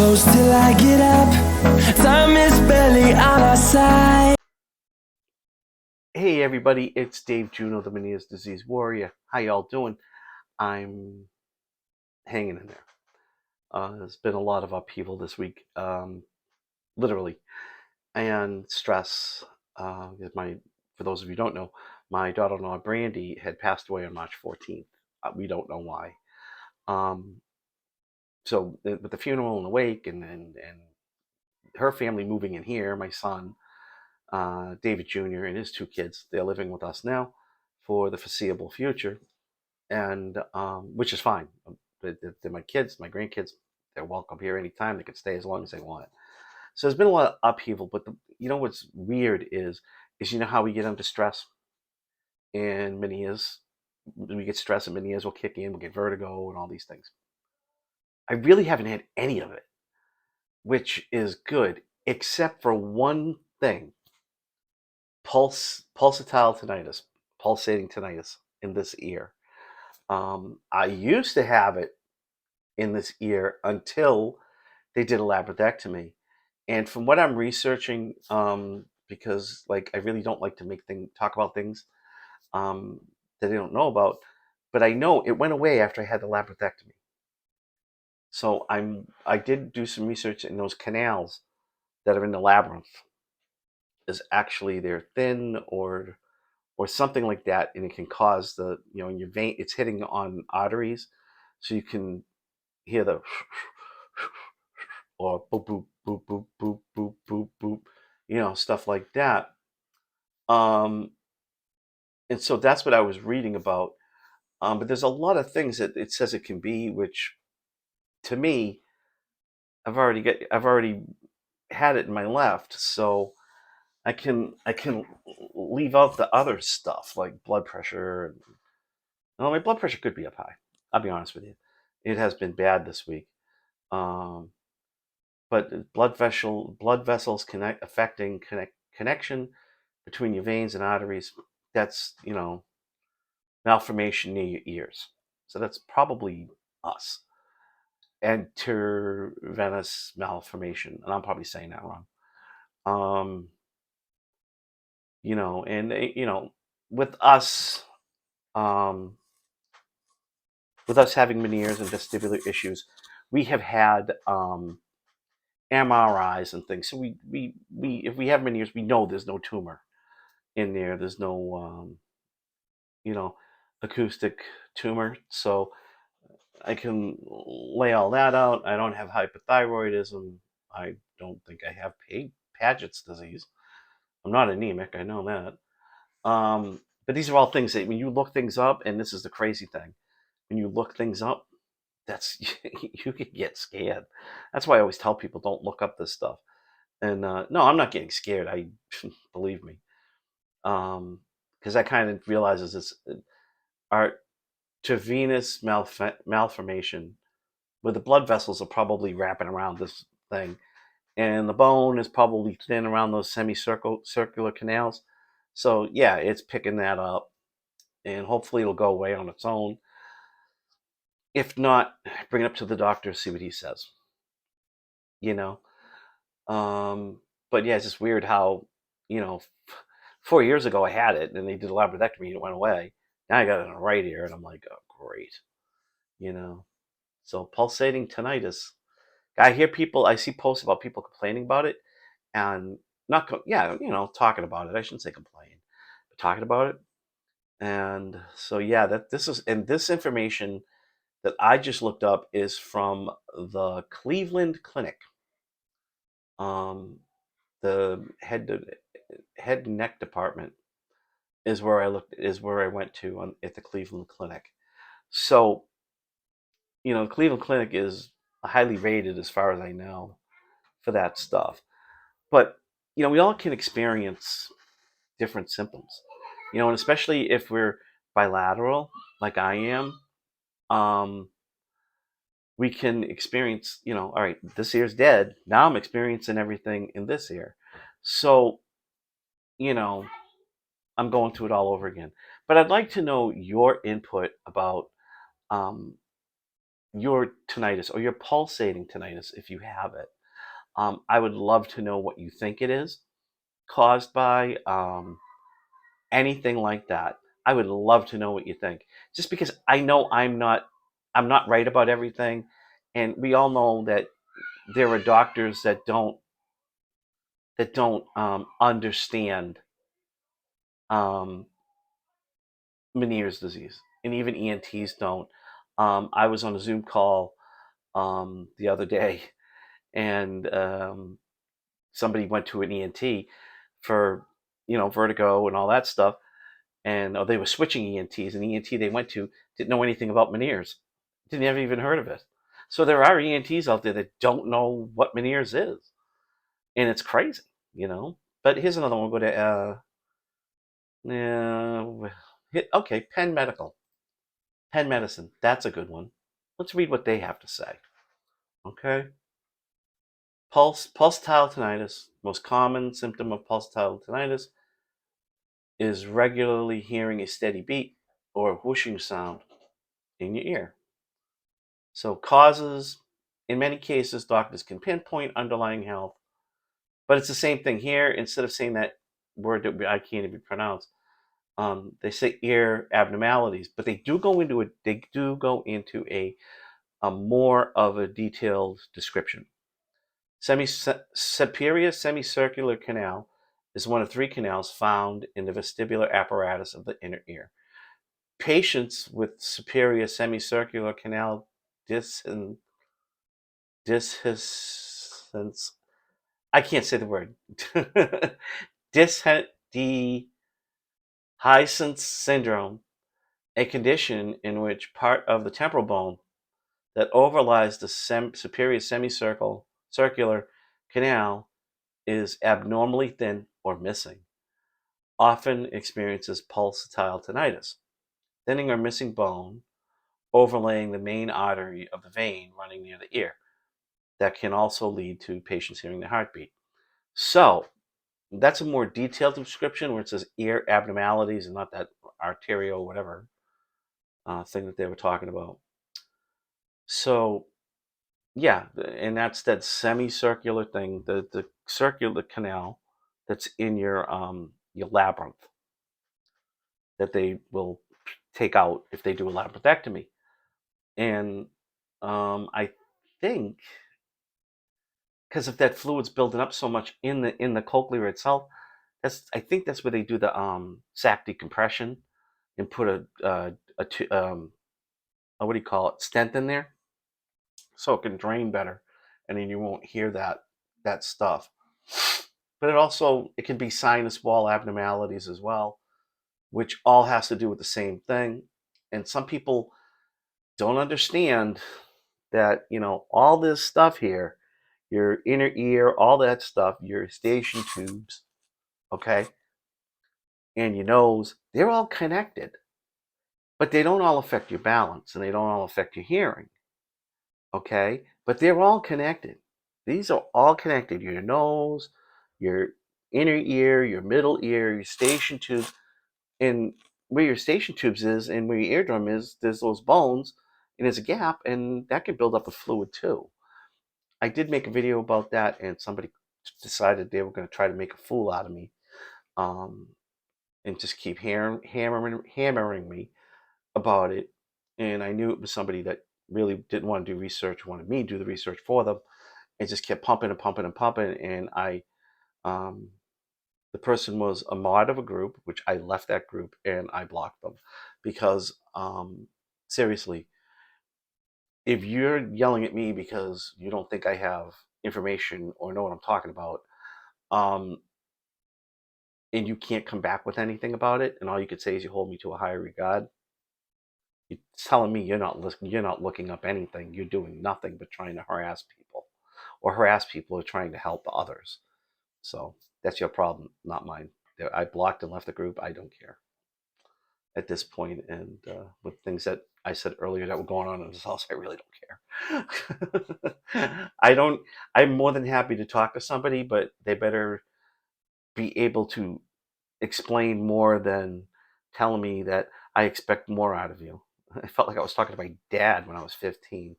close till I get up. Time is barely on our side. Hey everybody, it's Dave Juno, the Meniere's Disease Warrior. How y'all doing? I'm hanging in there. There's been a lot of upheaval this week, literally, and stress. For those of you who don't know, my daughter-in-law Brandy had passed away on March 14th. We don't know why. So with the funeral and the wake, and her family moving in here, my son David Jr. and his two kids, they're living with us now for the foreseeable future, and which is fine. They're my kids, my grandkids. They're welcome here anytime. They can stay as long as they want. So there's been a lot of upheaval, but what's weird is you know how we get under stress in many years. We get stress and many years will kick in. We'll get vertigo and all these things. I really haven't had any of it, which is good, except for one thing: pulsatile tinnitus, pulsating tinnitus in this ear. I used to have it in this ear until they did a labradectomy. And from what I'm researching, because like I really don't like to talk about things that I don't know about, but I know it went away after I had the labradectomy. So I did do some research in those canals that are in the labyrinth. Is actually they're thin or something like that, and it can cause in your vein, it's hitting on arteries, so you can hear the or boop boop boop boop boop boop boop boop, stuff like that. Um, and so that's what I was reading about. But there's a lot of things that it says it can be, which to me, I've already had it in my left, so I can leave out the other stuff like blood pressure. No, my blood pressure could be up high. I'll be honest with you. It has been bad this week. Um, but blood vessels affecting connection between your veins and arteries. That's malformation near your ears. So that's probably us. Intervenous malformation, and I'm probably saying that wrong. Um, and with us, um, with us having Meniere's and vestibular issues, we have had MRIs and things. So we if we have Meniere's, we know there's no tumor in there. There's no you know acoustic tumor. So I can lay all that out. I don't have hypothyroidism. I don't think I have Paget's disease. I'm not anemic. I know that. But these are all things that when you look things up, and this is the crazy thing, when you look things up, that's you could get scared. That's why I always tell people don't look up this stuff. And no, I'm not getting scared. I believe me, because I kind of realizes this arteriovenous malformation, where the blood vessels are probably wrapping around this thing, and the bone is probably thin around those circular canals. So yeah, it's picking that up, and hopefully it'll go away on its own. If not, bring it up to the doctor, see what he says. You know, but yeah, it's just weird how, you know, 4 years ago I had it and they did a labradectomy and it went away. Now I got it in the right ear and I'm like, oh, great. You know, so pulsating tinnitus. I see posts about people complaining about it and talking about it. I shouldn't say complain, but talking about it. And so, yeah, this information that I just looked up is from the Cleveland Clinic. The head and neck department is where I went to at the Cleveland Clinic. So, the Cleveland Clinic is highly rated as far as I know for that stuff. But, we all can experience different symptoms. And especially if we're bilateral like I am, we can experience, all right, this ear's dead. Now I'm experiencing everything in this ear. So, you know, I'm going through it all over again. But I'd like to know your input about um, your tinnitus or your pulsating tinnitus, if you have it. I would love to know what you think it is caused by, anything like that. I would love to know what you think. Just because I know I'm not right about everything, and we all know that there are doctors that don't understand um, Meniere's disease, and even ENTs don't. I was on a Zoom call the other day, and somebody went to an ENT for vertigo and all that stuff, and they were switching ENTs, and the ENT they went to didn't know anything about Meniere's, didn't ever even heard of it. So there are ENTs out there that don't know what Meniere's is, and it's crazy. But here's another one. We'll go to okay, Penn Medical, Penn Medicine. That's a good one. Let's read what they have to say. Okay. Pulsatile tinnitus. Most common symptom of pulsatile tinnitus is regularly hearing a steady beat or a whooshing sound in your ear. So causes, in many cases, doctors can pinpoint underlying health, but it's the same thing here. Instead of saying that word that I can't even pronounce, they say ear abnormalities, but they do go into a more of a detailed description. Superior semicircular canal is one of three canals found in the vestibular apparatus of the inner ear. Patients with superior semicircular canal dishiscence, I can't say the word, dehiscence syndrome, a condition in which part of the temporal bone that overlies the superior semicircular canal is abnormally thin or missing, often experiences pulsatile tinnitus, thinning or missing bone overlaying the main artery of the vein running near the ear. That can also lead to patients hearing the heartbeat. So that's a more detailed description where it says ear abnormalities and not that arterial whatever thing that they were talking about. So yeah, and that's that semicircular thing, the circular canal that's in your labyrinth that they will take out if they do a labyrinthectomy. And I think because if that fluid's building up so much in the cochlear itself, I think that's where they do the sac decompression and put what do you call it, stent in there, so it can drain better, and then you won't hear that stuff. But it can be sinus wall abnormalities as well, which all has to do with the same thing. And some people don't understand that all this stuff here, your inner ear, all that stuff, your eustachian tubes, okay, and your nose, they're all connected, but they don't all affect your balance and they don't all affect your hearing, okay? But they're all connected. These are all connected. Your nose, your inner ear, your middle ear, your eustachian tube, and where your eustachian tubes is and where your eardrum is, there's those bones, and there's a gap, and that can build up with fluid too. I did make a video about that, and somebody decided they were going to try to make a fool out of me, um, and just keep hammering me about it. And I knew it was somebody that really didn't want to do research, wanted me to do the research for them, and just kept pumping and pumping and pumping. And um, the person was a mod of a group, which I left that group and I blocked them because, seriously, if you're yelling at me because you don't think I have information or know what I'm talking about, um, and you can't come back with anything about it, and all you could say is you hold me to a higher regard, you're telling me you're not looking up anything. You're doing nothing but trying to harass people, or harass people who are trying to help others. So that's your problem, not mine. I blocked and left the group. I don't care at this point. And with things that I said earlier that were going on in this house, I really don't care. I don't. I'm more than happy to talk to somebody, but they better be able to explain more than telling me that I expect more out of you. I felt like I was talking to my dad when I was 15.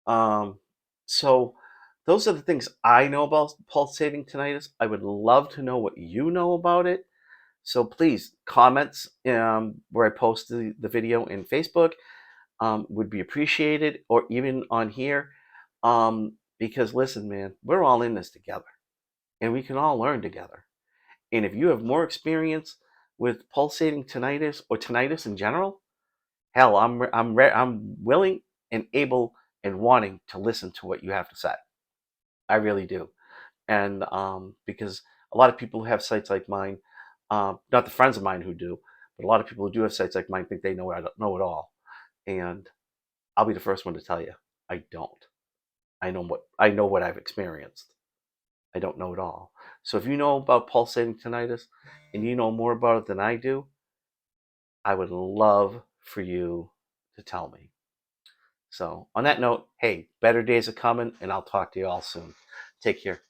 So those are the things I know about pulsating tinnitus. I would love to know what you know about it. So please, comments where I post the video in Facebook would be appreciated, or even on here. Because listen, man, we're all in this together, and we can all learn together. And if you have more experience with pulsating tinnitus or tinnitus in general, hell, I'm willing and able and wanting to listen to what you have to say. I really do. And because a lot of people who have sites like mine, not the friends of mine who do, but a lot of people who do have sites like mine think they know it all. And I'll be the first one to tell you, I don't. I know what I've experienced. I don't know it all. So if you know about pulsating tinnitus and you know more about it than I do, I would love for you to tell me. So on that note, hey, better days are coming, and I'll talk to you all soon. Take care.